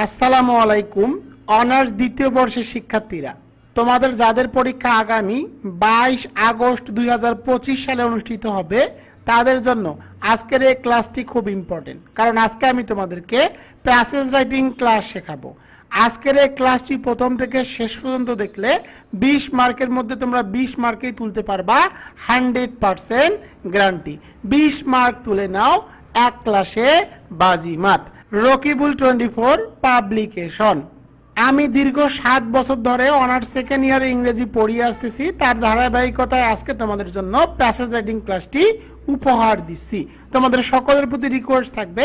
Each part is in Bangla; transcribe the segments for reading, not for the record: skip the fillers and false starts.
আসসালামু আলাইকুম। অনার্স দ্বিতীয় বর্ষের শিক্ষার্থীরা, তোমাদের যাদের পরীক্ষা আগামী 22 আগস্ট 2025 সালে অনুষ্ঠিত হবে, তাদের জন্য আজকের এই ক্লাসটি খুব ইম্পর্টেন্ট। কারণ আজকে আমি তোমাদেরকে প্যাসেজ রাইটিং ক্লাস শেখাবো। আজকের এই ক্লাসটি প্রথম থেকে শেষ পর্যন্ত দেখলে 20 মার্কের মধ্যে তোমরা 20 মার্কেই তুলতে পারবা, 100% গ্যারান্টি। 20 মার্ক তুলে নাও, এক ক্লাসে বাজিমাত। রকিবুল 24 পাবলিকেশন। আমি দীর্ঘ 7 বছর ধরে অনার্স সেকেন্ড ইয়ারে ইংরেজি পড়িয়ে আসতেছি। তার ধারাবাহিকতায় আজকে তোমাদের জন্য প্যাসেজ রাইটিং ক্লাসটি উপহার দিচ্ছি। তোমাদের সকলের প্রতি রিকোয়েস্ট থাকবে,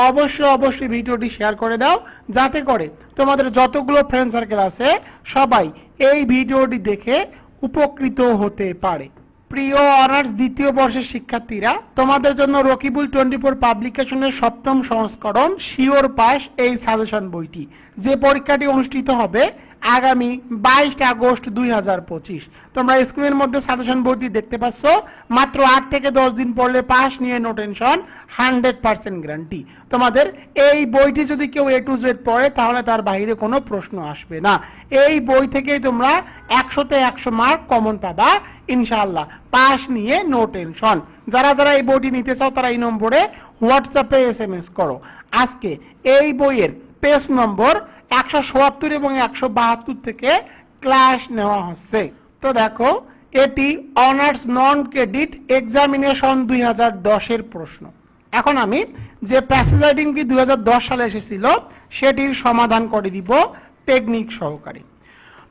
অবশ্যই ভিডিওটি শেয়ার করে দাও, যাতে করে তোমাদের যতগুলো ফ্রেন্ড সার্কেল আছে সবাই এই ভিডিওটি দেখে উপকৃত হতে পারে। প্রিয় অনার্স দ্বিতীয় বর্ষের শিক্ষার্থীরা, তোমাদের জন্য রকিবুল 24 পাবলিকেশনের 7ম সংস্করণ শিওর পাস এই সাজেশন বইটি, যে পরীক্ষাটি অনুষ্ঠিত হবে আগামী 22 আগস্ট 2025। তোমরা স্ক্রিনের মধ্যে সাজেশন বইটি দেখতে পাচ্ছ। মাত্র 8 থেকে 10 দিন পড়লে পাস, নিয়ে নো টেনশন, 100% গ্যারান্টি। তোমাদের এই বইটি যদি কেউ A to Z পড়ে তাহলে তার বাইরে কোনো প্রশ্ন আসবে না। এই বই থেকেই তোমরা 100তে 100 মার্ক কমন পাবা ইনশাআল্লাহ। পাস নিয়ে নো টেনশন। যারা এই বইটি নিতে চাও তারা এই নম্বরে হোয়াটসঅ্যাপে SMS করো। আজকে এই বইয়ের পেজ নম্বর 177 এবং 172 থেকে ক্লাস নেওয়া হচ্ছে। তো দেখো, এটি অনার্স নন ক্রেডিট এক্সামিনেশন 2010 প্রশ্ন। এখন আমি যে প্যাসেজ রাইটিংটি 2010 সালে এসেছিল সেটির সমাধান করে দিব টেকনিক সহকারে।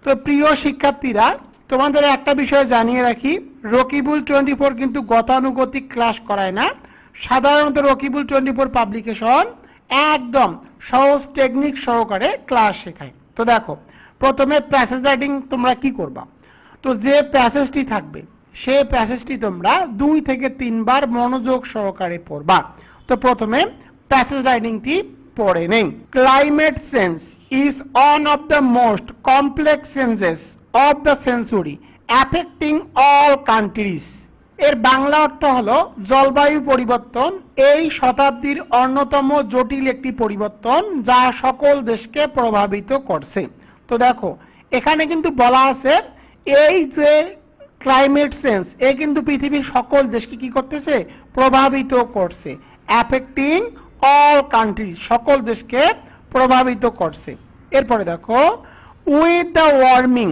তো প্রিয় শিক্ষার্থীরা, তোমাদের একটা বিষয় জানিয়ে রাখি, রকিবুল 24 কিন্তু গতানুগতিক ক্লাস করায় না। সাধারণত রকিবুল 24 পাবলিকেশন একদম সহজ টেকনিক সহকারে ক্লাস শেখায়। তো দেখো, প্রথমে প্যাসেজ রাইটিং তোমরা কি করবা? তো যে প্যাসেজটি থাকবে সেই প্যাসেজটি তোমরা 2 থেকে 3 বার মনোযোগ সহকারে পড়বা। তো প্রথমে প্যাসেজ রাইটিংটি পড়ে নেই। Climate change is one of the most complex changes of the century affecting all countries. এর বাংলা অর্থ হলো জলবায়ু পরিবর্তন এই শতাব্দীর অন্যতম জটিল একটি পরিবর্তন যা সকল দেশকে প্রভাবিত করছে। তো দেখো, এখানে কিন্তু বলা আছে এই যে ক্লাইমেট চেঞ্জ এ কিন্তু পৃথিবীর সকল দেশকে কি করতেছে? প্রভাবিত করছে। অ্যাফেক্টিং অল কান্ট্রিজ, সকল দেশকে প্রভাবিত করছে। এরপরে দেখো, with the warming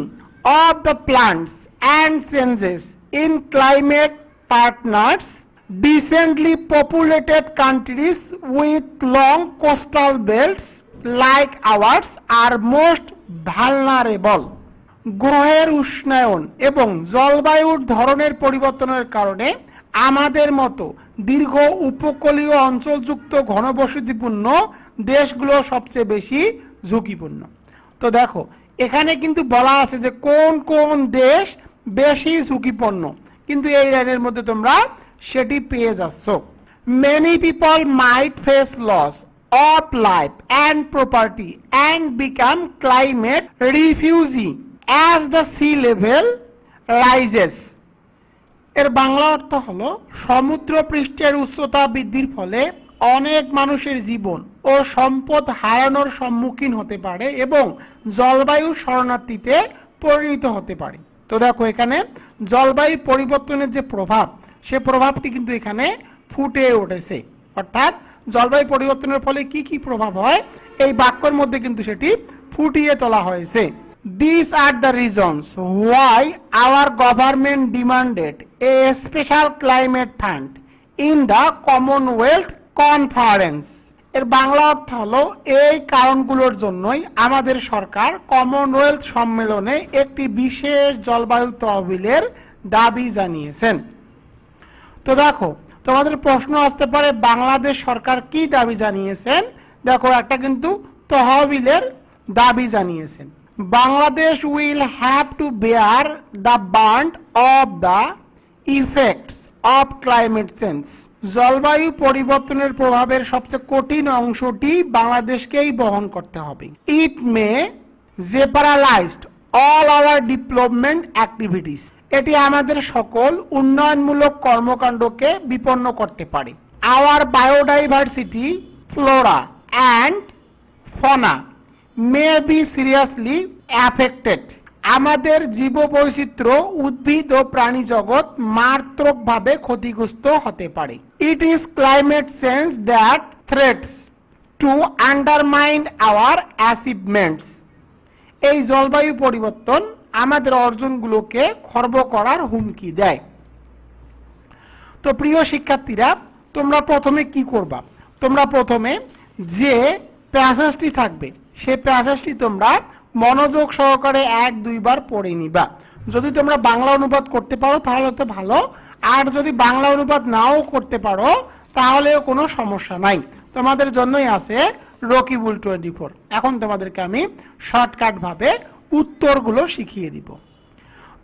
of the plants and changes in climate partners, decently populated countries with long coastal belts like ours are most vulnerable. গ্রহের উষ্ণায়ন এবং জলবায়ুর ধরনের পরিবর্তনের কারণে আমাদের মতো দীর্ঘ উপকূলীয় অঞ্চলযুক্ত ঘনবসতিপূর্ণ দেশগুলো সবচেয়ে বেশি ঝুঁকিপূর্ণ। তো দেখো, এখানে কিন্তু বলা আছে যে কোন কোন দেশ বেশি ঝুঁকিপূর্ণ, কিন্তু এই লাইনের মধ্যে তোমরা সেটি পেয়ে যাচ্ছ। Many people might face loss of life and property and become climate refugee as the sea level rises. এর বাংলা অর্থ হলো সমুদ্র পৃষ্ঠের উচ্চতা বৃদ্ধির ফলে অনেক মানুষের জীবন ও সম্পদ হারানোর সম্মুখীন হতে পারে এবং জলবায়ু শরণার্থীতে পরিণত হতে পারে। তো দেখো, এখানে জলবায়ু পরিবর্তনের যে প্রভাব, সে প্রভাবটি কিন্তু এখানে ফুটে উঠেছে। অর্থাৎ জলবায়ু পরিবর্তনের ফলে কি কি প্রভাব হয় এই বাক্যের মধ্যে কিন্তু সেটি ফুটিয়ে তোলা হয়েছে। These are the reasons why our government demanded a special climate fund in the Commonwealth Conference. এর বাংলা অর্থ হলো এই কারণগুলোর জন্যই আমাদের সরকার কমনওয়েলথ সম্মেলনে একটি বিশেষ জলবায়ু তহবিলের দাবি জানিয়েছেন। তো দেখো, তোমাদের প্রশ্ন আসতে পারে বাংলাদেশ সরকার কি দাবি জানিয়েছেন। দেখো, একটা কিন্তু তহবিলের দাবি জানিয়েছেন। Bangladesh will have to bear the brunt of the effects of climate change. জলবায়ু পরিবর্তনের প্রভাবের সবচেয়ে কঠিন অংশটি বাংলাদেশকেই বহন করতে হবে। It may jeopardize all our development activities. এটি আমাদের সকল উন্নয়নমূলক কর্মকাণ্ডকে বিপন্ন করতে পারে। Our biodiversity, flora and fauna may be seriously affected. আমাদের জীববৈচিত্র্য, উদ্ভিদ ও প্রাণী জগৎ মারাত্মকভাবে ক্ষতিগ্রস্ত হতে পারে। It is climate change that threatens to undermine our achievements. এই জলবায়ু পরিবর্তন আমাদের অর্জনগুলোকে খর্ব করার হুমকি দেয়। তো প্রিয় শিক্ষার্থীরা, তোমরা প্রথমে কি করবা? তোমরা প্রথমে যে প্যাসেজটি থাকবে সেই প্যাসেজটি তোমরা মনোযোগ সহকারে 1-2 বার পড়ে নিবা। যদি তোমরা বাংলা অনুবাদ করতে পারো তাহলে তো ভালো, আর যদি বাংলা অনুবাদ নাও করতে পারো তাহলেও কোনো সমস্যা নাই, তোমাদের জন্যই আছে রকিবুল 24। এখন তোমাদেরকে আমি শর্টকাট ভাবে উত্তরগুলো শিখিয়ে দিব।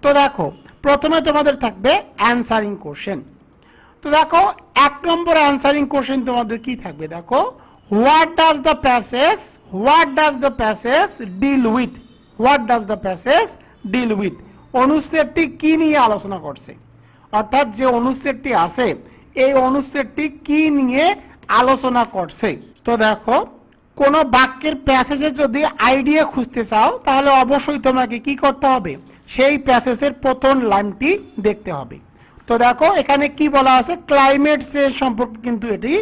তো দেখো, প্রথমে তোমাদের থাকবে অ্যানসারিং কোশ্চেন। তো দেখো 1 নম্বর অ্যানসারিং কোশ্চেন তোমাদের কি থাকবে? দেখো, what does the passage deal with? What does the passage deal with? অনুচ্ছেদটি কি নিয়ে আলোচনা করছে? অর্থাৎ যে অনুচ্ছেদটি আছে এই অনুচ্ছেদটি কি নিয়ে আলোচনা করছে? তো দেখো, কোন বাক্যের প্যাসেজে যদি আইডিয়া খুঁজতে চাও তাহলে অবশ্যই তোমাকে কি করতে হবে? সেই প্যাসেজের প্রথম লাইনটি দেখতে হবে। তো দেখো এখানে কি বলা আছে? ক্লাইমেট চেঞ্জ সম্পর্কে কিন্তু এটি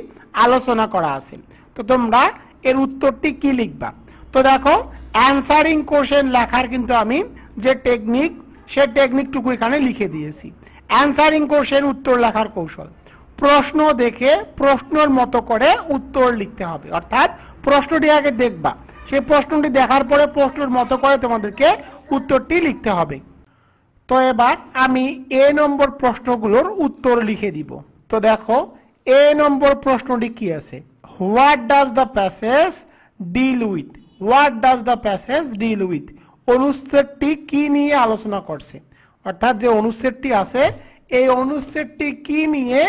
আলোচনা করা আছে। তো তোমরা এর উত্তরটি কি লিখবা? তো দেখো, অ্যানসারিং কোশ্চেন লেখার কিন্তু আমি যে টেকনিক, সেই টেকনিকটুকু এখানে লিখে দিয়েছি। অ্যানসারিং কোশ্চেন উত্তর লেখার কৌশল: প্রশ্ন দেখে প্রশ্নের মতো করে উত্তর লিখতে হবে। অর্থাৎ প্রশ্নটি আগে দেখবা, সেই প্রশ্নটি দেখার পরে প্রশ্নের মতো করে তোমাদেরকে উত্তরটি লিখতে হবে। তো এবার আমি এ নম্বর প্রশ্নগুলোর উত্তর লিখে দিব। তো দেখো, এ নম্বর প্রশ্নটি কি আছে? What does the passage deal with? What does the passage deal with? অনুচ্ছেদটি কি নিয়ে আলোচনা করছে? অর্থাৎ যে অনুচ্ছেদটি আছে এই অনুচ্ছেদটি কি নিয়ে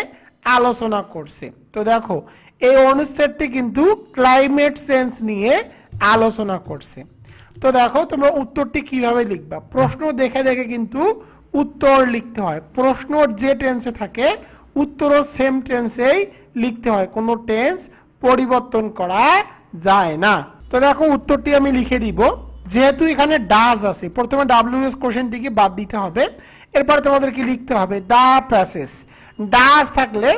আলোচনা করছে? তো দেখো, এই অনুচ্ছেদটি কিন্তু ক্লাইমেট চেঞ্জ নিয়ে আলোচনা করছে। তো দেখো, তোমরা উত্তরটি কিভাবে লিখবা? প্রশ্ন দেখে দেখে কিন্তু উত্তর লিখতে হয়। প্রশ্ন যে টেন্সে থাকে উত্তরও সেম টেন্সেই লিখতে হয়, কোনো টেন্স পরিবর্তন করা যায় না। তো দেখো, উত্তরটি আমি লিখে দিব। যেহেতু এখানে ডাজ আছে, প্রথমে ডাব্লিউএস কোশ্চেনটিকে বাদ দিতে হবে, এরপরে তোমাদেরকে লিখতে হবে দা প্যাসেজ। ডাজ থাকলে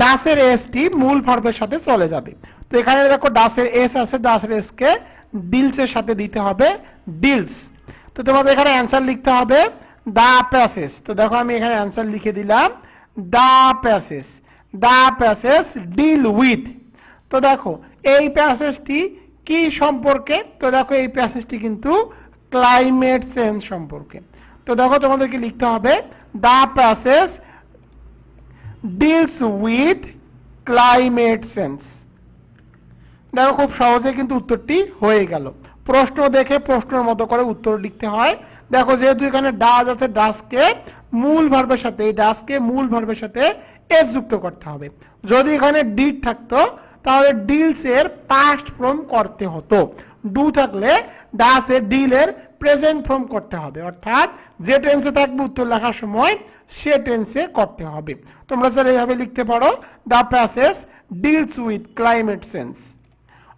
ডাসের এসটি মূল ভার্বের সাথে চলে যাবে। তো এখানে দেখো ডাসের এস আছে, ডাসের এস কে ডিলসের সাথে দিতে হবে ডিলস। তো তোমাদের এখানে অ্যান্সার লিখতে হবে দা প্যাসেজ। তো দেখো আমি এখানে অ্যান্সার লিখে দিলাম দা প্যাসেজ ডিল উইথ। তো দেখো এই প্যাসেজটি কি সম্পর্কে? তো দেখো এই প্যাসেজটি কিন্তু ক্লাইমেট চেঞ্জ সম্পর্কে। তো দেখো তোমাদেরকে লিখতে হবে the passage deals with climate change. দেখো খুব সহজে কিন্তু উত্তরটি হয়ে গেল। প্রশ্ন দেখে প্রশ্নের মতো করে উত্তর লিখতে হয়। দেখো যেহেতু এখানে ডাজ আছে, ডাজকে মূল ভার্বের সাথে, এই ডাজকে মূল ভার্বের সাথে এস যুক্ত করতে হবে। যদি এখানে ডিড থাকতো তাহলে ডিলস এর পাস্ট ফর্ম করতে হতো। ডু থাকলে ডাস এর ডিল এর প্রেজেন্ট ফর্ম করতে হবে। অর্থাৎ যে টেন্সে থাকবে উত্তর লেখার সময় সে টেন্সে করতে হবে। তোমরা স্যার এইভাবে লিখতে পারো the passage deals with climate change.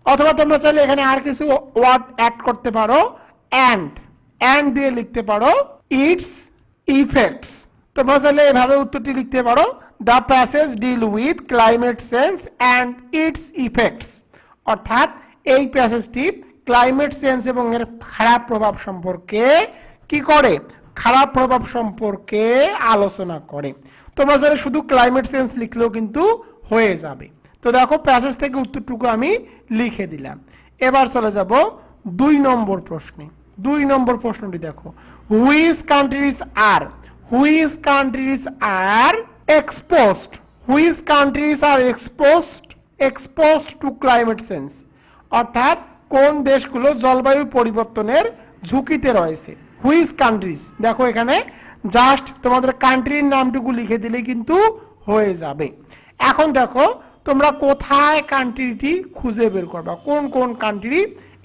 অথবা তোমরা চাইলে এখানে আর কিছু ওয়ার্ড অ্যাড করতে পারো, অ্যান্ড দিয়ে লিখতে পারো ইটস ইফেক্টস। তোমরা চাইলে এভাবে উত্তরটি লিখতে পারো the passage deal with climate change and its effects. অর্থাৎ এই প্যাসেজটি ক্লাইমেট চেঞ্জ এবং এর খারাপ প্রভাব সম্পর্কে কি করে? খারাপ প্রভাব সম্পর্কে আলোচনা করে। তোমরা চাইলে শুধু ক্লাইমেট চেঞ্জ লিখলেও কিন্তু হয়ে যাবে। তো দেখো প্যাসেজ থেকে উত্তরটুকু আমি লিখে দিলাম। এবার চলে যাব 2 নম্বর প্রশ্নে। 2 নম্বর প্রশ্নটি দেখো, which countries are exposed to climate change? অর্থাৎ কোন দেশগুলো জলবায়ু পরিবর্তনের ঝুঁকিতে রয়েছে? হুইচ কান্ট্রিজ, দেখো এখানে জাস্ট তোমাদের কান্ট্রির নামটুকু লিখে দিলে কিন্তু হয়ে যাবে। এখন দেখো তোমরা কোথায় কান্ট্রিটি খুঁজে বের করবা, কোন কোন কান্ট্রি,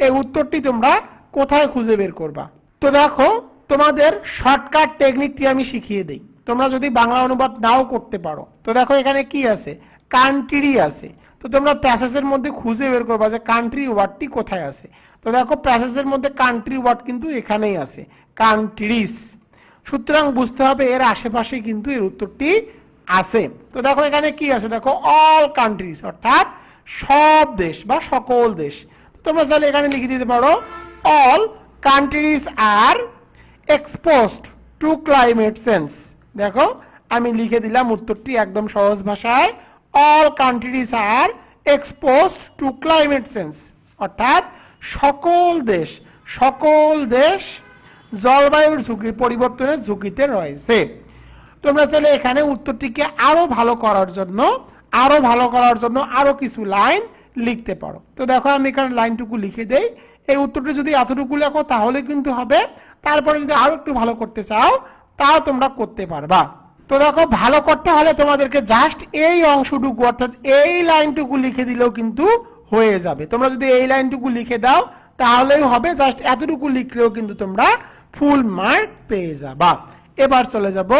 এই উত্তরটি তোমরা কোথায় খুঁজে বের করবা? তো দেখো তোমাদের শর্টকাট টেকনিকটি আমি শিখিয়ে দেই, তোমরা যদি বাংলা অনুবাদ নাও করতে পারো। তো দেখো এখানে কি আছে? কান্ট্রি আছে। তো তোমরা প্যাসেজের মধ্যে খুঁজে বের করবা যে কান্ট্রি ওয়ার্ডটি কোথায় আছে। তো দেখো প্যাসেজের মধ্যে কান্ট্রি ওয়ার্ড কিন্তু এখানেই আছে, কান্ট্রিজ। সুতরাং বুঝতে হবে এর আশেপাশে কিন্তু এর উত্তরটি আছে। তো দেখো এখানে কি আছে, দেখো অল কান্ট্রিজ, অর্থাৎ সব দেশ বা সকল দেশ। তোমরা চাইলে এখানে লিখে দিতে পারো all countries are exposed two climate change. দেখো আমি লিখে দিলাম উত্তরটি একদম সহজ ভাষায়, all countries are exposed two climate change, অর্থাৎ সকল দেশ জলবায়ুর ঝুঁকি পরিবর্তনের ঝুঁকিতে রয়েছে। তোমরা চাইলে এখানে উত্তরটিকে আরো ভালো করার জন্য আরো কিছু লাইন লিখতে পারো। তো দেখো আমি এখানে লাইনটুকু লিখে দেই। এই উত্তরটি যদি এতটুকু লেখো তাহলে কিন্তু হবে, তারপরে যদি আরো একটু ভালো করতে চাও তাও তোমরা করতে পারবা। তো দেখো ভালো করতে হলে তোমাদেরকে জাস্ট এই অংশটুকু অর্থাৎ এই লাইনটুকু লিখে দিলেও কিন্তু হয়ে যাবে। তোমরা যদি এই লাইনটুকু লিখে দাও তাহলেই হবে, জাস্ট এতটুকু লিখলেও কিন্তু তোমরা ফুল মার্ক পেয়ে যাবা। এবার চলে যাব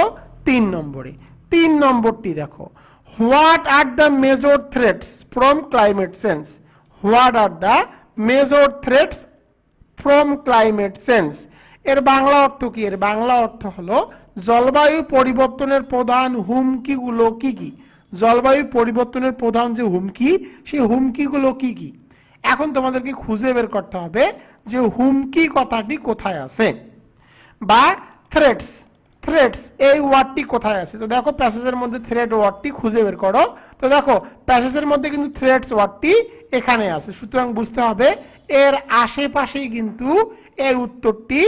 3 নম্বরে। 3 নম্বরটি দেখো, what are the major threats from climate change. What are the major threats from climate change. এর বাংলা অর্থ কি? এর বাংলা অর্থ হলো জলবায়ু পরিবর্তনের প্রধান হুমকিগুলো কি কি। জলবায়ু পরিবর্তনের প্রধান যে হুমকি, সেই হুমকিগুলো কি কি। এখন তোমাদেরকে খুঁজে বের করতে হবে যে হুমকি কথাটি কোথায় আছে, বা থ্রেটস এই ওয়ার্ডটি কোথায় আছে। তো দেখো প্যাসেজের মধ্যে থ্রেট ওয়ার্ডটি খুঁজে বের করো। তো দেখো প্যাসেজের মধ্যে কিন্তু থ্রেটস ওয়ার্ডটি এখানে আছে, সুতরাং বুঝতে হবে এর আশেপাশেই কিন্তু এর উত্তরটি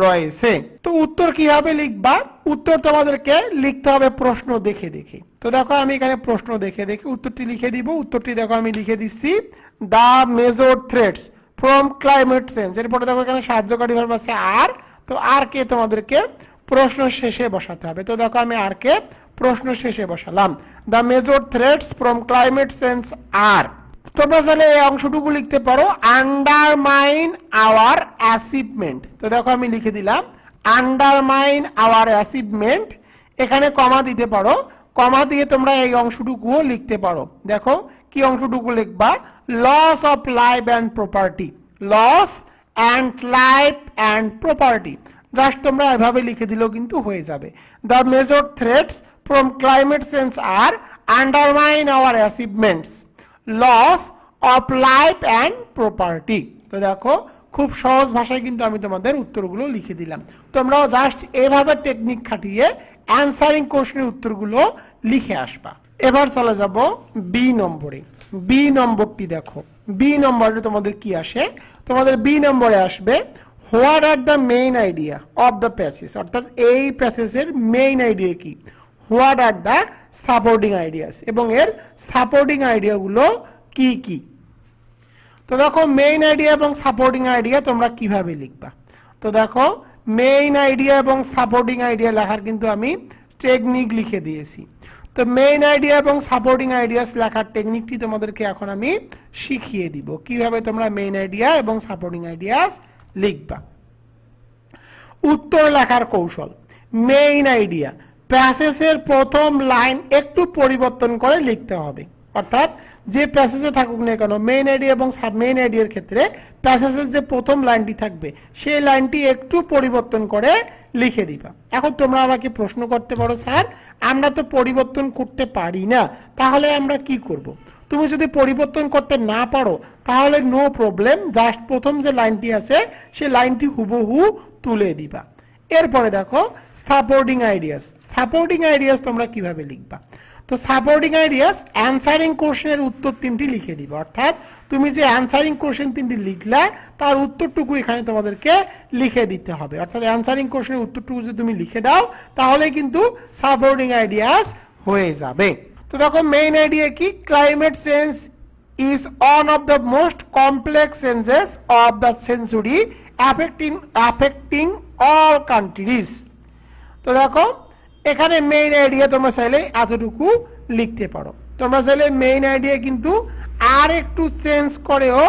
রয়েছে। তো উত্তর কিভাবে লিখবা? উত্তর তোমাদেরকে লিখতে হবে প্রশ্ন দেখে দেখে। তো দেখো আমি এখানে প্রশ্ন দেখে দেখে উত্তরটি লিখে দিব। উত্তরটি দেখো আমি লিখে দিচ্ছি, the major threats from climate change. এরপরে দেখো এখানে সাহায্যকারী ভার্ব আছে আর, তো আর কে তোমাদেরকে প্রশ্ন শেষে বসাতে হবে। তো দেখো আমি আর কে প্রশ্ন শেষে বসালাম, the major threats from climate change are. তোমরা চাইলে এই অংশটুকু লিখতে পারো, আন্ডারমাইন আওয়ার অ্যাচিভমেন্ট। তো দেখো আমি লিখে দিলাম আন্ডারমাইন আওয়ার অ্যাচিভমেন্ট। এখানে কমা দিতে পারো, কমা দিয়ে তোমরা এই অংশটুকুও লিখতে পারো। দেখো কি অংশটুকু লিখবা, loss of life and property, loss and life and property. Just তোমরা এভাবে লিখে দিলেও কিন্তু হয়ে যাবে, the major threats from climate change are undermine our achievements, loss of life and property. তো দেখো খুব সহজ ভাষায় কিন্তু আমি তোমাদের উত্তরগুলো লিখে দিলাম। তোমরাও জাস্ট এভাবে টেকনিক খাটিয়ে অ্যানসারিং কোশ্চেনের উত্তরগুলো লিখে আসবা। এবার চলে যাব বি নম্বরে। বি নম্বরটি দেখো, বি নম্বরে তোমাদের কি আসে? তোমাদের বি নম্বরে আসবে, what are the main idea of the passage. অর্থাৎ এই প্যাসেজের মেইন আইডিয়া কি, what are the supporting ideas, এবং এর সাপোর্টিং আইডিয়াগুলো কি কি। তো দেখো মেইন আইডিয়া এবং সাপোর্টিং আইডিয়া তোমরা কিভাবে লিখবা। তো দেখো মেইন আইডিয়া এবং সাপোর্টিং আইডিয়া লেখার কিন্তু আমি টেকনিক লিখে দিয়েছি। তো মেইন আইডিয়া এবং সাপোর্টিং আইডিয়াস লেখার টেকনিকটি তোমাদেরকে এখন আমি শিখিয়ে দিব, কিভাবে তোমরা মেইন আইডিয়া এবং সাপোর্টিং আইডিয়াস লিখবা। উত্তর লেখার কৌশল, মেইন আইডিয়া প্যাসেজের প্রথম লাইন একটু পরিবর্তন করে লিখতে হবে। অর্থাৎ যে প্যাসেজে থাকুক না কেন, মেইন আইডিয়া এবং সাব মেইন আইডিয়ার ক্ষেত্রে প্যাসেজের যে প্রথম লাইনটি থাকবে সেই লাইনটি একটু পরিবর্তন করে লিখে দিবা। এখন তোমরা আমাকে প্রশ্ন করতে পারো, স্যার আমরা তো পরিবর্তন করতে পারি না, তাহলে আমরা কি করব? তুমি যদি পরিবর্তন করতে না পারো তাহলে নো প্রবলেম, জাস্ট প্রথম যে লাইনটি আছে সেই লাইনটি হুবহু তুলে দিবা। এরপরে দেখো সাপোর্টিং আইডিয়াস। সাপোর্টিং আইডিয়াস তোমরা কিভাবে লিখবা? তো সাপোর্টিং আইডিয়াস অ্যানসারিং কোশ্চেনের উত্তর 3টি লিখে দিবা। অর্থাৎ তুমি যে অ্যানসারিং কোশ্চেন 3টি লিখলা তার উত্তরটুকু এখানে তোমাদেরকে লিখে দিতে হবে। অর্থাৎ অ্যানসারিং কোশ্চেনের উত্তরটুকু যদি তুমি লিখে দাও তাহলে কিন্তু সাপোর্টিং আইডিয়াস হয়ে যাবে। তো দেখো মেইন আইডিয়া কি, climate change is one of the most complex changes of the century affecting all countries. তো দেখো এখানে মেইন আইডিয়া তোমরা চাইলে এতটুকু লিখতে পারো। তোমরা চাইলে মেইন আইডিয়া কিন্তু আর একটু চেঞ্জ করেও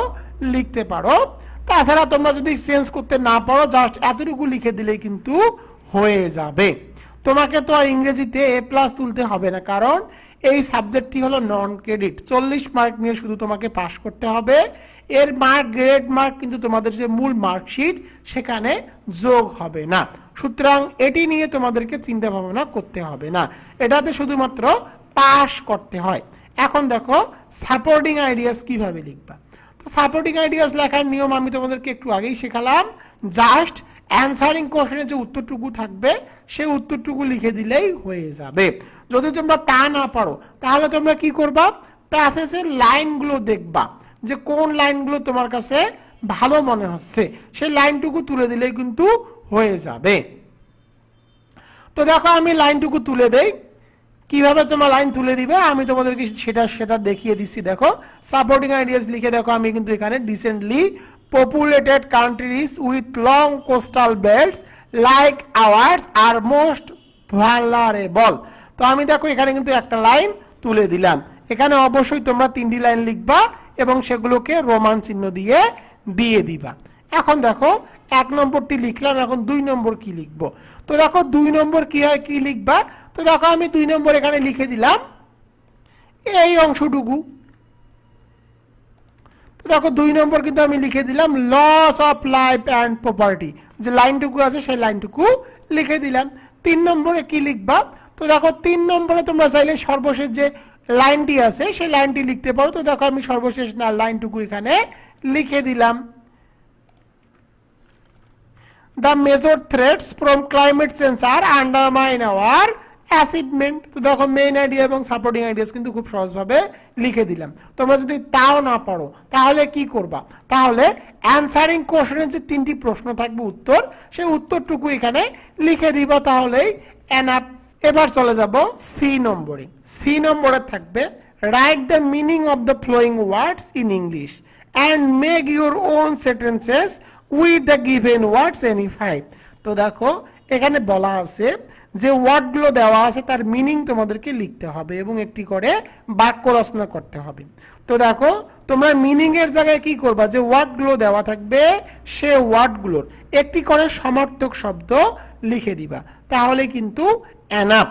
লিখতে পারো। তাছাড়া তোমরা যদি চেঞ্জ করতে না পারো জাস্ট এতটুকু লিখে দিলে কিন্তু হয়ে যাবে। তোমাকে তো আর ইংরেজিতে A+ তুলতে হবে না, কারণ এই সাবজেক্টটি হলো নন ক্রেডিট। 40 মার্ক নিয়ে শুধু তোমাকে পাস করতে হবে। এর মার্ক, গ্রেড মার্ক কিন্তু তোমাদের যে মূল মার্কশিট সেখানে যোগ হবে না। সুতরাং এটি নিয়ে তোমাদেরকে চিন্তা ভাবনা করতে হবে না, এটাতে শুধুমাত্র পাস করতে হয়। এখন দেখো সাপোর্টিং আইডিয়াস কিভাবে লিখবা। তো সাপোর্টিং আইডিয়াস লেখার নিয়ম আমি তোমাদেরকে একটু আগেই শেখালাম। জাস্ট অ্যান্সারিং কোশ্চেনের যে উত্তরটুকু থাকবে সেই উত্তরটুকু লিখে দিলেই হয়ে যাবে। যদি তোমরা তা না পারো তাহলে তোমরা কি করবা, প্যাসেজের লাইনগুলো দেখবা যে কোন লাইনগুলো তোমার কাছে ভালো মনে হচ্ছে, সেই লাইনটুকু তুলে দিলেই কিন্তু হয়ে যাবে। তো দেখো আমি লাইনটুকু তুলে দেই। কিভাবে তোমরা লাইন তুলে দিবে আমি তোমাদেরকে সেটা দেখিয়ে দিচ্ছি। দেখো সাপোর্টিং আইডিয়াস লিখে দেখো আমি কিন্তু এখানে recently populated countries with long coastal belts like ours are most vulnerable। তো আমি দেখো এখানে কিন্তু একটা লাইন তুলে দিলাম। এখানে অবশ্যই তোমরা 3টি লাইন লিখবা এবং সেগুলোকে রোমান চিহ্ন দিয়ে দিয়ে দিবা। এখন দেখো 1 নম্বরটি লিখলাম, এখন 2 নম্বর কি লিখবো। তো দেখো 2 নম্বর কি হয়, কি লিখবা। তো দেখো আমি 2 নম্বর এখানে লিখে দিলাম এই অংশটুকু। তো দেখো 2 নম্বর কিন্তু আমি লিখে দিলাম loss of life and property, যে লাইনটুকু আছে সেই লাইনটুকু লিখে দিলাম। 3 নম্বরে কি লিখবা। তো দেখো 3 নম্বরে তোমরা চাইলে সর্বশেষ যে লাইনটি আছে সেই লাইনটি লিখতে পারো। তো দেখো আমি সর্বশেষ লাইনটুকু এখানে লিখে দিলাম। The major threats from climate change are undermine our achievement. তো দেখো মেইন আইডিয়া এবং সাপোর্টিং আইডিয়াস কিন্তু খুব সহজভাবে লিখে দিলাম। তোমরা যদি তাও না পারো তাহলে কি করবা, তাহলে অ্যানসারিং কোশ্চেনের যে 3টি প্রশ্ন থাকবে উত্তর, সেই উত্তরটুকু এখানে লিখে দিবা, তাহলেই এনাফ। এবার চলে যাব সি নম্বরে। সি নম্বরে থাকবে write the meaning of the following words in English and make your own sentences with the given words any 5। তো দেখো এখানে বলা আছে যে ওয়ার্ডগুলো দেওয়া আছে তার মিনিং তোমাদেরকে লিখতে হবে এবং একটি করে বাক্য রচনা করতে হবে। তো দেখো তোমরা মিনিং এর জায়গায় কি করবা, যে ওয়ার্ডগুলো দেওয়া থাকবে সে ওয়ার্ডগুলোর একটি করে সমার্থক শব্দ লিখে দিবা, তাহলে কিন্তু এনাফ।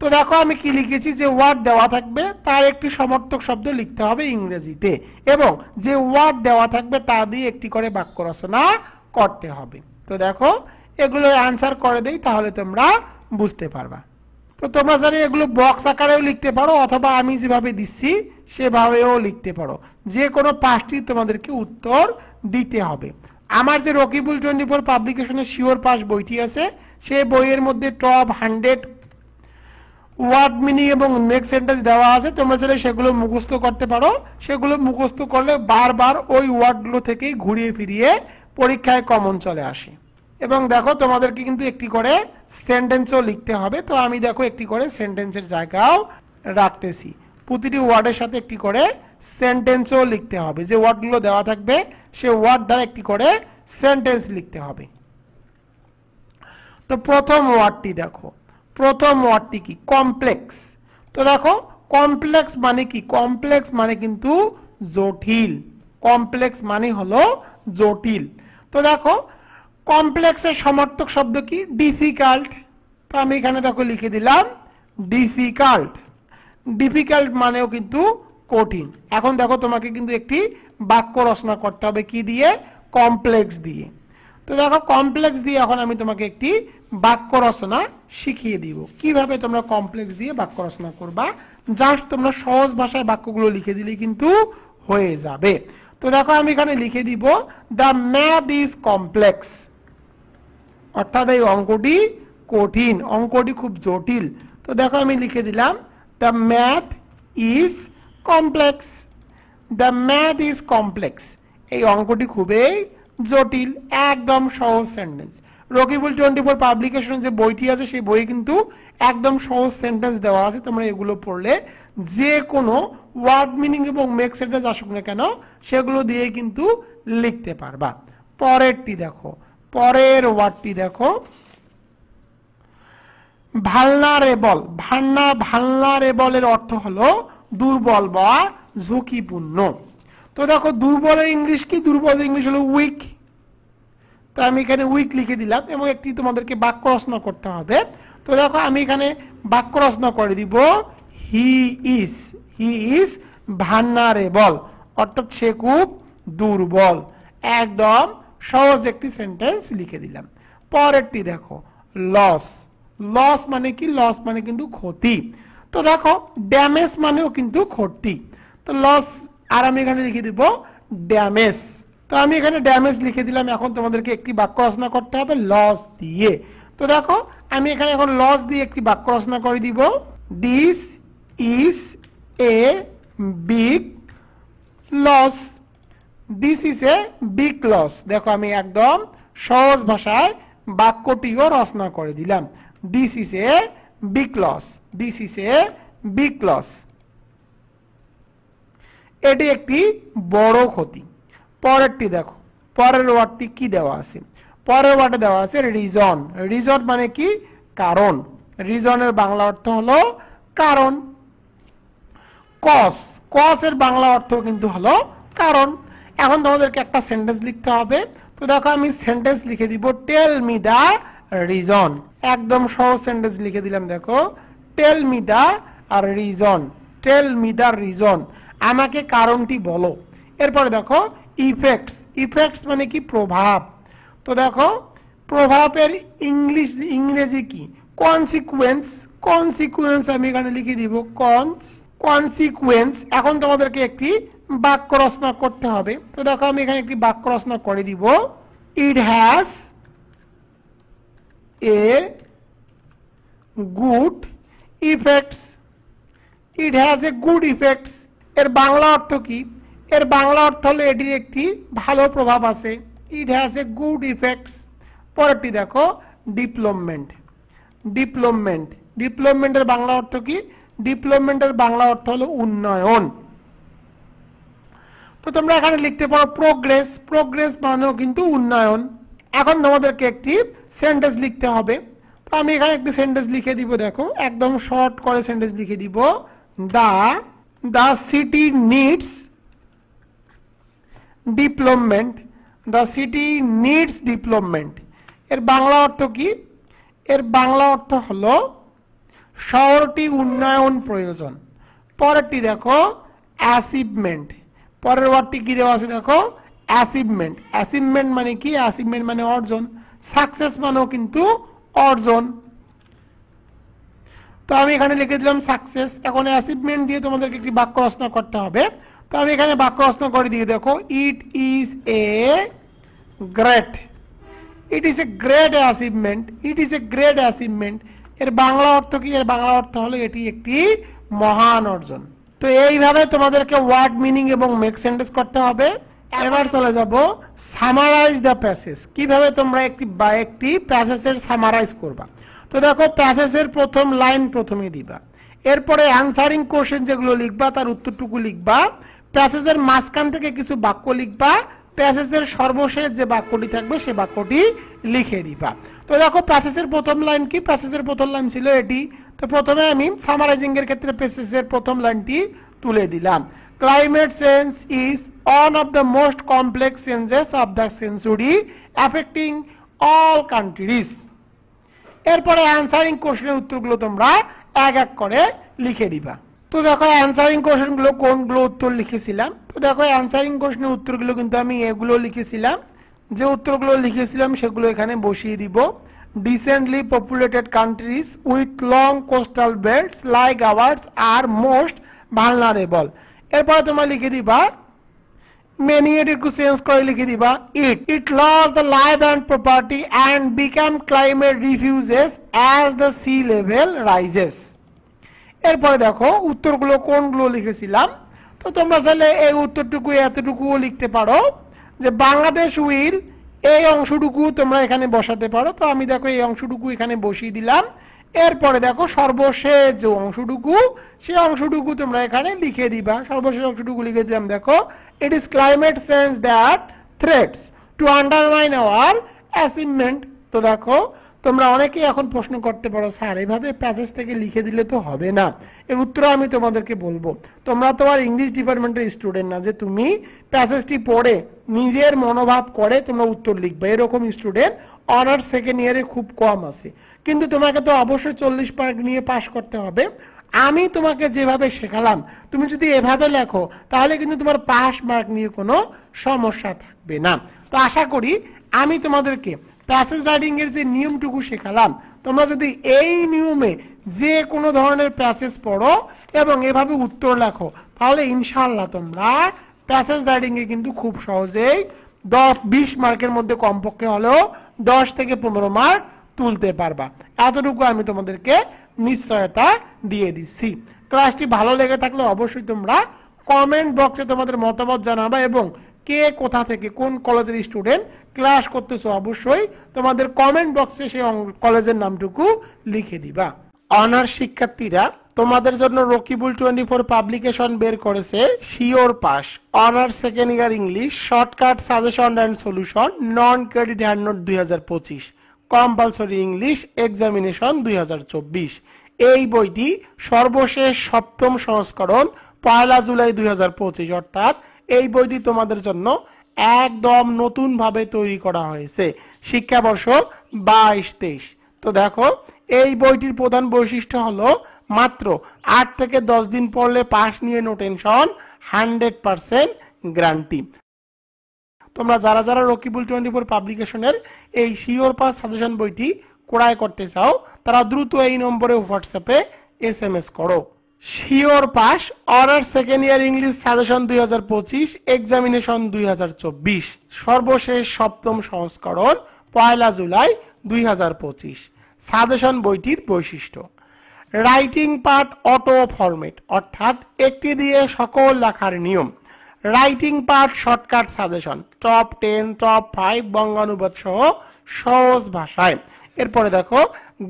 তো দেখো আমি কি লিখেছি, যে ওয়ার্ড দেওয়া থাকবে তার একটি সমার্থক শব্দ লিখতে হবে ইংরেজিতে এবং যে ওয়ার্ড দেওয়া থাকবে তা দিয়ে একটি করে বাক্য রচনা করতে হবে। তো দেখো এগুলো অ্যান্সার করে দেই, তাহলে তোমরা বুঝতে পারবা। তো তোমরা জানি এগুলো বক্স আকারেও লিখতে পারো অথবা আমি যেভাবে দিচ্ছি সেভাবেও লিখতে পারো। যে কোনো 5টি তোমাদেরকে উত্তর দিতে হবে। আমার যে রকিবুল 24 পাবলিকেশনের শিওর পাস বইটি আছে, সেই বইয়ের মধ্যে টপ 100 ওয়ার্ড মিনিং এবং মেক সেন্টেন্স দেওয়া আছে। তোমরা চাইলে সেগুলো মুখস্থ করতে পারো। সেগুলো মুখস্থ করলে বারবার ওই ওয়ার্ডগুলো থেকেই ঘুরিয়ে ফিরিয়ে পরীক্ষায় কমন চলে আসে। এবং দেখো তোমাদেরকে কিন্তু একটি করে সেন্টেন্সও লিখতে হবে। তো আমি দেখো একটি করে সেন্টেন্সের জায়গাও রাখতেছি। প্রতিটি ওয়ার্ডের সাথে একটি করে সেন্টেন্সও লিখতে হবে। যে ওয়ার্ডগুলো দেওয়া থাকবে সে ওয়ার্ড দ্বারা একটি করে সেন্টেন্স লিখতে হবে। তো প্রথম ওয়ার্ডটি দেখো, প্রথম ওয়ার্ডটি কি, কমপ্লেক্স। তো দেখো কমপ্লেক্স মানে কি, কমপ্লেক্স মানে কিন্তু জটিল। কমপ্লেক্স মানে হলো জটিল। তো দেখো কমপ্লেক্সের সমার্থক শব্দ কি, ডিফিকাল্ট। তো আমি এখানে দেখো লিখে দিলাম ডিফিকাল্ট। ডিফিকাল্ট মানেও কিন্তু কঠিন। এখন দেখো তোমাকে কিন্তু একটি বাক্য রচনা করতে হবে কি দিয়ে, কমপ্লেক্স দিয়ে। তো দেখো কমপ্লেক্স দিয়ে এখন আমি তোমাকে একটি বাক্য রচনা শিখিয়ে দিব কিভাবে তোমরা কমপ্লেক্স দিয়ে বাক্য রচনা করবা। জাস্ট তোমরা সহজ ভাষায় বাক্যগুলো লিখে দিলেই কিন্তু হয়ে যাবে। তো দেখো আমি এখানে লিখে দিব দ্য ম্যাথ ইজ কমপ্লেক্স, অর্থাৎ এই অঙ্কটি কঠিন, অঙ্কটি খুব জটিল। তো দেখো আমি লিখে দিলাম the math is complex. The math is complex, এই অঙ্কটি খুবই জটিল। একদম সহজ সেন্টেন্স। রকিবুল 24 পাবলিকেশন যে বইটি আছে সেই বইয়ে কিন্তু একদম সহজ সেন্টেন্স দেওয়া আছে। তোমরা এগুলো পড়লে যে কোনো ওয়ার্ড মিনিং এবং মেক সেন্টেন্স আসুক না কেন সেগুলো দিয়ে কিন্তু লিখতে পারবা। পরেরটি দেখো, পরের ওয়ার্ডটি দেখো ভালনারেবল। ভালনারেবলের অর্থ হলো দুর্বল বা ঝুঁকিপূর্ণ। তো দেখো দুর্বলের ইংলিশ কি, দুর্বলের ইংলিশ হলো উইক। তো আমি এখানে উইক লিখে দিলাম এবং একটি তোমাদেরকে বাক্য রচনা করতে হবে। তো দেখো আমি এখানে বাক্য রচনা করে দিব, হি ইজ ভালনারেবল, অর্থাৎ সে খুব দুর্বল। একদম সহজ একটি সেন্টেন্স লিখে দিলাম। পরেরটি দেখো, লস মানে কি? লস মানে কিন্তু ক্ষতি। তো দেখো ড্যামেজ মানেও কিন্তু ক্ষতি। তো লস আর আমি এখানে লিখে দিব ড্যামেজ। তো আমি এখানে ড্যামেজ লিখে দিলাম। এখন তোমাদেরকে একটি বাক্য রচনা করতে হবে লস দিয়ে। তো দেখো আমি এখানে এখন লস দিয়ে একটি বাক্য রচনা করে দিব, this is a big loss. This is a big loss. দেখো আমি একদম সহজ ভাষায় বাক্যটিও রচনা করে দিলাম, this is a big loss, this is a big loss. এটি একটি বড় ক্ষতি। পরেরটি দেখো, পরের ওয়ার্ডটি কি দেওয়া আছে? পরের ওয়ার্ডে দেওয়া আছে রিজন। রিজন মানে কি? কারণ। রিজনের বাংলা অর্থ হলো কারণ। কজ এর বাংলা অর্থ কিন্তু হলো কারণ। এখন তোমাদেরকে একটা সেন্টেন্স লিখতে হবে। তো দেখো আমি সেন্টেন্স লিখে দিব, টেল মি দা রিজন। একদম সহজ সেন্টেন্স লিখে দিলাম। দেখো tell me the reason, tell me the reason, আমাকে কারণটি বলো। এরপরে দেখো ইফেক্টস মানে কি? প্রভাব। তো দেখো প্রভাবের ইংরেজি কি? কনসিকুয়েন্স আমি এখানে লিখে দিব কনসিকুয়েন্স। এখন তোমাদেরকে একটি বাক্য রচনা করতে হবে। তো দেখো আমি এখানে একটি বাক্য রচনা করে দিব, it has a good effects. It has a good effects এর বাংলা অর্থ কি? এর বাংলা অর্থ হলো এটির একটি ভালো প্রভাব আছে, it has a good effects. পরেরটি দেখো ডিপ্লোমেন্টের বাংলা অর্থ কি? ডিপ্লোমেন্টের বাংলা অর্থ হলো উন্নয়ন। তো তোমরা এখানে লিখতে পারো প্রোগ্রেস মানেও কিন্তু উন্নয়ন। এখন তোমাদেরকে একটি সেন্টেন্স লিখতে হবে। তো আমি এখানে একটি সেন্টেন্স লিখে দিব। দেখো একদম শর্ট করে সেন্টেন্স লিখে দিব, the city needs development. The city needs development এর বাংলা অর্থ কি? এর বাংলা অর্থ হলো শহরটি উন্নয়ন প্রয়োজন। পরেরটি দেখো অ্যাচিভমেন্ট। পরের ওয়ার্ডটি কি দেওয়া আছে? দেখো অ্যাচিভমেন্ট মানে কি? অ্যাচিভমেন্ট মানে অর্জন। সাকসেস মানেও কিন্তু অর্জন। তো আমি এখানে লিখে দিলাম সাকসেস। এখন অ্যাচিভমেন্ট দিয়ে তোমাদেরকে একটি বাক্য রচনা করতে হবে। তো আমি এখানে বাক্য রচনা করে দিয়ে দেখো, it is a great achievement. It is a great achievement এর বাংলা অর্থ কি? এর বাংলা অর্থ হলো এটি একটি মহান অর্জন। তো এইভাবে তোমাদেরকে ওয়ার্ড মিনিং এবং মেক সেন্টেন্স করতে হবে। এবার চলে যাব সামারাইজ দ্য প্যাসেজ। কিভাবে তোমরা একটি প্যাসেজের সামারাইজ করবা। তো দেখো প্যাসেজের প্রথম লাইন প্রথমে দিবা, এরপরে অ্যানসারিং কোশ্চেন যেগুলো লিখবা তার উত্তরটুকু লিখবা, প্যাসেজের মাঝখান থেকে কিছু বাক্য লিখবা, প্যাসেজের সর্বশেষ যে বাক্যটি থাকবে সে বাক্যটি লিখে দিবা। তো দেখো প্যাসেজের প্রথম লাইন কি? প্যাসেজের প্রথম লাইন ছিল এটি। তো প্রথমে আমি সামারাইজিং এর ক্ষেত্রে প্যাসেজের প্রথম লাইনটি তুলে দিলাম, climate change is one of the most complex changes of the century affecting all countries. এরপরে অ্যানসারিং কোশ্চেনের উত্তরগুলো তোমরা এক এক করে লিখে দিবা। তো দেখো অ্যানসারিং কোশ্চেনগুলো কোনগুলো উত্তর লিখেছিলাম। তো দেখো অ্যানসারিং কোশ্চেনের উত্তরগুলো কিন্তু আমি এগুলো লিখেছিলাম। যে উত্তরগুলো লিখেছিলাম সেগুলো এখানে বসিয়ে দিব। Decently populated countries with long coastal belts like ours are most vulnerable. এরপরে তোমরা লিখে দিবা মেনি, এর একটু চেঞ্জ করে লিখে দিবা it loss the life and property and become climate refugees as the sea level rises. এরপরে দেখো উত্তরগুলো কোনগুলো লিখেছিলাম। তো তোমরা চাইলে এই উত্তরটুকু এতটুকুও লিখতে পারো যে বাংলাদেশ উইল, এই অংশটুকু তোমরা এখানে বসাতে পারো। তো আমি দেখো এই অংশটুকু এখানে বসিয়ে দিলাম। এরপরে দেখো সর্বশেষ যে অংশটুকু সেই অংশটুকু তোমরা এখানে লিখে দিবা। সর্বশেষ অংশটুকু লিখে দিলাম, দেখো it is climate change that threatens to undermine our achievement. তো দেখো তোমরা অনেকেই এখন প্রশ্ন করতে পারো, স্যার এভাবে প্যাসেজ থেকে লিখে দিলে তো হবে না। এর উত্তর আমি তোমাদেরকে বলবো, তোমরা তো আর ইংলিশ ডিপার্টমেন্টের স্টুডেন্ট না যে তুমি প্যাসেজটি পড়ে নিজের মনোভাব করে তোমরা উত্তর লিখবে। এরকম স্টুডেন্ট অনার্স সেকেন্ড ইয়ারে খুব কম আছে। কিন্তু তোমাকে তো অবশ্যই 40 মার্ক নিয়ে পাশ করতে হবে। আমি তোমাকে যেভাবে শেখালাম তুমি যদি এভাবে লেখো তাহলে কিন্তু তোমার পাস মার্ক নিয়ে কোনো সমস্যা থাকবে না। তো আশা করি আমি তোমাদেরকে প্যাসেজ রাইটিং এর যে নিয়মটুকু শেখালাম, তোমরা যদি এই নিয়মে যে কোনো ধরনের প্যাসেজ পড়ো এবং এভাবে উত্তর লেখো তাহলে ইনশাআল্লাহ তোমরা প্যাসেজ রাইটিং এ কিন্তু খুব সহজেই 10-20 মার্কের মধ্যে কমপক্ষে হলেও 10 থেকে 15 মার্ক তুলতে পারবা। এতটুকু আমি তোমাদেরকে নিশ্চয়তা দিয়ে দিচ্ছি। ক্লাসটি ভালো লেগে থাকলে অবশ্যই তোমরা কমেন্ট বক্সে তোমাদের মতামত জানাবা এবং কে কোথা থেকে কোন কলেজের স্টুডেন্ট ক্লাস করতেছো অবশ্যই তোমাদের কমেন্ট বক্সে সেই কলেজের নামটুকু লিখে দিবা। অনার্স শিক্ষার্থীরা তোমাদের জন্য রকিবুল 24 পাবলিকেশন বের করেছে sure pass honours second year English shortcut suggestion and solution non credit hand note 2025 compulsory English examination 2024। এই বইটি সর্বশেষ 7ম সংস্করণ 1 জুলাই 2025, অর্থাৎ এই বইটি তোমাদের জন্য একদম নতুন ভাবে তৈরি করা হয়েছে শিক্ষাবর্ষ 22-23। তো দেখো এই বইটির প্রধান বৈশিষ্ট্য হলো মাত্র 8 থেকে 10 দিন পড়লে পাস নিয়ে নো টেনশন, 100% গ্যারান্টি। তোমরা যারা যারা রকিবুল 24 পাবলিকেশনের এই শিওর পাস সাজেশন বইটি ক্রয় করতে চাও তারা দ্রুত এই নম্বরে হোয়াটসঅ্যাপে SMS করো। Sure pass honours second year English suggestion 2025 examination 2024 সর্বশেষ 7ম সংস্করণ 1 জুলাই 2025। সাজেশন বইটির বৈশিষ্ট্য: রাইটিং পার্ট অটো ফরম্যাট, অর্থাৎ একটি দিয়ে সকল লেখার নিয়ম। Writing part shortcut suggestion, top 10 top 5 বঙ্গানুবাদ সহ সহজ ভাষায়। এরপরে দেখো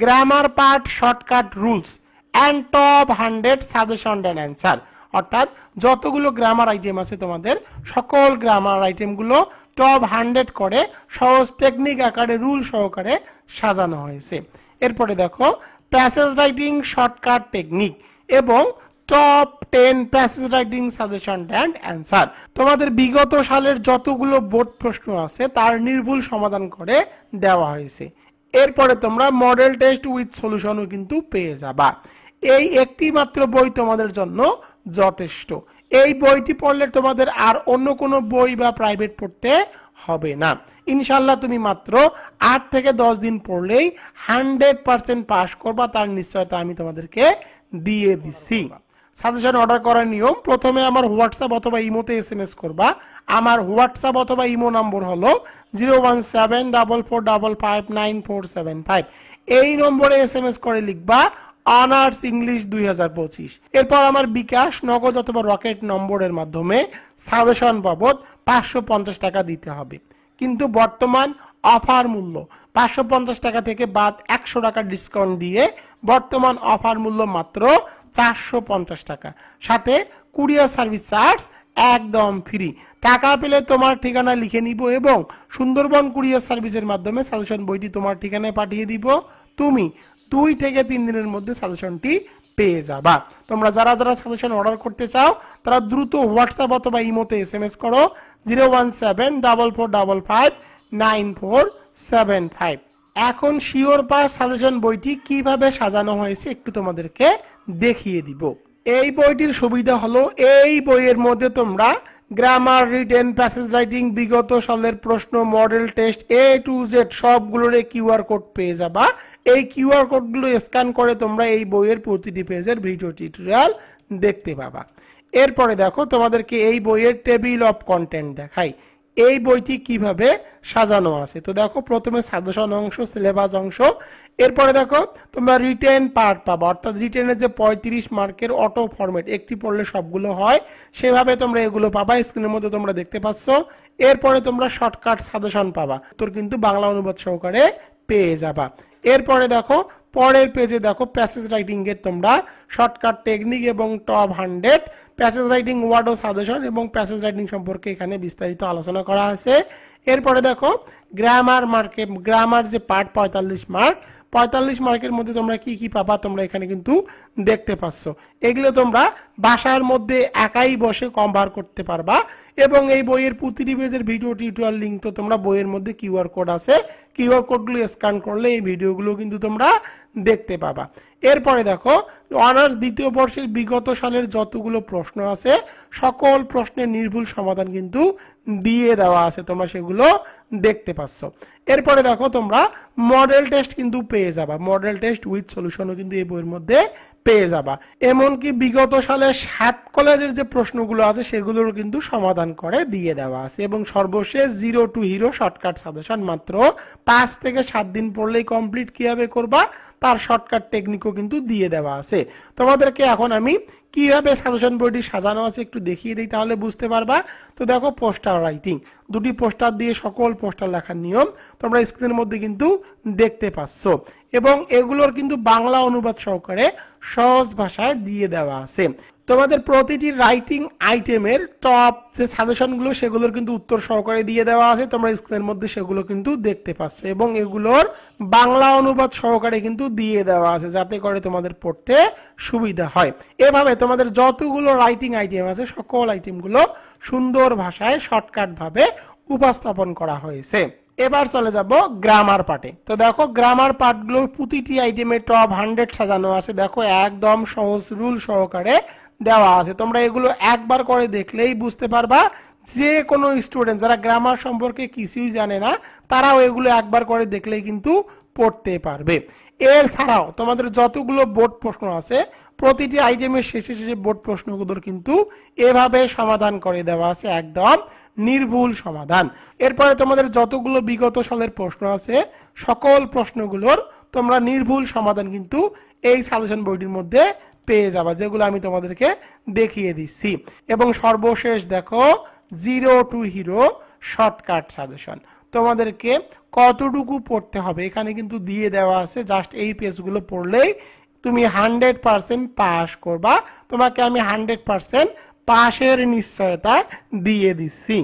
grammar part shortcut rules and top 100 suggestion and answer, অর্থাৎ যতগুলো গ্রামার আইটেম আছে তোমাদের সকল গ্রামার আইটেমগুলো টপ 100 করে সহজ টেকনিক আকারে রুল সহকারে সাজানো হয়েছে। এরপরে দেখো প্যাসেজ রাইটিং শর্টকাট টেকনিক এবং top 10 passage writing suggestion and answer. তোমাদের বিগত সালের যতগুলো বোর্ড প্রশ্ন আছে তার নির্ভুল সমাধান করে দেওয়া হয়েছে। এরপরে তোমরা মডেল টেস্ট উইথ সলিউশনও কিন্তু পেয়ে যাবা। এই একটি মাত্র বই তোমাদের জন্য যথেষ্ট। এই বইটি পড়লে তোমাদের আর অন্য কোনো বই বা প্রাইভেট পড়তে হবে না। ইনশাল্লাহ তুমি মাত্র 8 থেকে 10 দিন পড়লেই 100% পাস করবা, তার নিশ্চয়তা আমি তোমাদেরকে দিয়ে দিচ্ছি। সাজেশন অর্ডার করার নিয়ম: প্রথমে আমার হোয়াটসঅ্যাপ অথবা ইমোতে SMS করবা। আমার হোয়াটসঅ্যাপ অথবা ইমো নম্বর হলো 01744559475। এই নম্বরে SMS করে লিখবা অনার্স ইংলিশ 2025। এরপর আমার বিকাশ, নগদ অথবা রকেট নম্বরের মাধ্যমে সাজেশন বাবদ 550 টাকা দিতে হবে। কিন্তু বর্তমান অফার মূল্য 550 টাকা থেকে বাদ 100 টাকা ডিসকাউন্ট দিয়ে বর্তমান অফার মূল্য মাত্র 450 টাকা, সাথে কুরিয়ার সার্ভিস চার্জ একদম ফ্রি। টাকা পেলে তোমার ঠিকানা লিখে নিব এবং সুন্দরবন কুরিয়ার সার্ভিসের মাধ্যমে সাজেশন বইটি তোমার ঠিকানায় পাঠিয়ে দিব। তুমি 2 থেকে 3 দিনের মধ্যে সাজেশনটি পেয়ে যাবা। তোমরা যারা যারা সাজেশন অর্ডার করতে চাও তারা দ্রুত হোয়াটসঅ্যাপ অথবা ইমোতে SMS করো 01744559475। এখন শিওর পাস সাজেশন বইটি কিভাবে সাজানো হয়েছে একটু তোমাদেরকে দেখিয়ে দিব। এই বইটির সুবিধা হলো এই বইয়ের মধ্যে তোমরা গ্রামার, রিটেন, প্যাসেজ রাইটিং, বিগত সালের প্রশ্ন, model test A to Z সবগুলোর QR কোড পেয়ে যাবা। এই QR কোডগুলো স্ক্যান করে তোমরা এই বইয়ের প্রতিটি পেজের ভিডিও টিউটোরিয়াল দেখতে পাবা। এরপরে দেখো তোমাদেরকে এই বইয়ের টেবিল অফ কন্টেন্ট দেখাই এই বইটি কিভাবে সাজানো আছে। তো দেখো প্রথমে সাজেশন অংশ, সিলেবাস অংশ, এরপরে দেখো তোমরা রিটেন পার্ট পাবা, অর্থাৎ রিটেনের যে 35 মার্কের অটো ফরম্যাট একটি পড়লে সবগুলো হয় সেভাবে তোমরা এগুলো পাবা। স্ক্রিনের মধ্যে তোমরা দেখতে পাচ্ছ। এরপরে তোমরা শর্টকাট সাজেশন পাবা, তোর কিন্তু বাংলা অনুবাদ সহকারে পেয়ে যাবা। এরপরে দেখো পরের পেজে দেখো প্যাসেজ রাইটিং এর তোমরা শর্টকাট টেকনিক এবং টপ 100 প্যাসেজ রাইটিং ওয়ার্ড ও সাজেশন এবং প্যাসেজ রাইটিং সম্পর্কে এখানে বিস্তারিত আলোচনা করা আছে। এরপরে দেখো গ্রামার মার্কে, গ্রামার যে পার্ট 45 মার্ক, 45 মার্কের মধ্যে তোমরা কি কি পাবা তোমরা এখানে কিন্তু দেখতে পাচ্ছ। এগুলো তোমরা বাসার মধ্যে একাই বসে কভার করতে পারবা এবং এই বইয়ের প্রতিটি পেজের ভিডিও টিউটোরিয়াল লিঙ্ক তো তোমরা বইয়ের মধ্যে কিউআর কোড আছে, কিউআর কোডগুলো স্ক্যান করলে এই ভিডিওগুলো কিন্তু তোমরা দেখতে পাবা। এরপরে দেখো অনার্স দ্বিতীয় বর্ষের বিগত সালের যতগুলো প্রশ্ন আছে সকল প্রশ্নের নির্ভুল সমাধান কিন্তু দিয়ে দেওয়া আছে, তোমরা সেগুলো দেখতে পাচ্ছ। এরপরে দেখো তোমরা মডেল টেস্ট কিন্তু পেয়ে যাবা, মডেল টেস্ট উইথ সলিউশনও কিন্তু এই বইয়ের মধ্যে পেয়ে যাবা। এমনকি বিগত সালের 7 কলেজের যে প্রশ্নগুলো আছে সেগুলোর কিন্তু সমাধান করে দিয়ে দেওয়া আছে এবং সর্বশেষ 0 টু হিরো শর্টকাট সাজেশন মাত্র 5 থেকে 7 দিন পড়লেই কমপ্লিট কিভাবে করবা তার শর্টকাট টেকনিকও কিন্তু দিয়ে দেওয়া আছে। তোমাদেরকে এখন আমি কিভাবে সাজেশন বইটি সাজানো আছে একটু দেখিয়ে দিই, তাহলে বুঝতে পারবা। তো দেখো পোস্টার রাইটিং, দুটি পোস্টার দিয়ে সকল পোস্টার লেখার নিয়ম তোমরা স্ক্রিনের মধ্যে কিন্তু দেখতে পাচ্ছ এবং এগুলোর কিন্তু বাংলা অনুবাদ সহকারে সহজ ভাষায় দিয়ে দেওয়া আছে। তোমাদের প্রতিটি রাইটিং আইটেমের টপ যে সাজেশনগুলো সেগুলোর কিন্তু উত্তর সহকারে দিয়ে দেওয়া আছে, তোমরা স্ক্রিনের মধ্যে সেগুলো কিন্তু দেখতে পাচ্ছ এবং এগুলোর বাংলা অনুবাদ সহকারে কিন্তু দিয়ে দেওয়া আছে যাতে করে তোমাদের পড়তে সুবিধা হয়। এভাবে তোমাদের যতগুলো রাইটিং আইটেম আছে সকল আইটেমগুলো সুন্দর ভাষায় শর্টকাট ভাবে উপস্থাপন করা হয়েছে। এবার চলে যাব গ্রামার পার্টে। তো দেখো গ্রামার পার্টগুলোর প্রতিটি আইটেমে টপ 100 সাজানো আছে, দেখো একদম সহজ রুল সহকারে দেওয়া আছে। তোমরা এগুলো একবার করে দেখলেই বুঝতে পারবা, যে কোনো স্টুডেন্ট যারা গ্রামার সম্পর্কে কিছুই জানে না তারাও এগুলো একবার করে দেখলেই কিন্তু পড়তে পারবে। এছাড়াও তোমাদের যতগুলো বোর্ড প্রশ্ন আছে প্রতিটি আইটেমের শেষে শেষে বোর্ড প্রশ্নগুলোর কিন্তু এভাবে সমাধান করে দেওয়া আছে, একদম নির্ভুল সমাধান। এরপরে তোমাদের যতগুলো বিগত সালের প্রশ্ন আছে সকল প্রশ্নগুলোর তোমরা নির্ভুল সমাধান কিন্তু এই সাজেশন বইটির মধ্যে পেয়ে যাবা, যেগুলো আমি তোমাদেরকে দেখিয়ে দিচ্ছি। এবং সর্বশেষ দেখো 0 টু হিরো শর্টকাট সাজেশন, তোমাদেরকে কতটুকু পড়তে হবে এখানে কিন্তু দিয়ে দেওয়া আছে। জাস্ট এই পেজগুলো পড়লেই তুমি 100% পাস করবা, তোমাকে আমি 100% পাশের নিশ্চয়তা দিয়ে দিচ্ছি।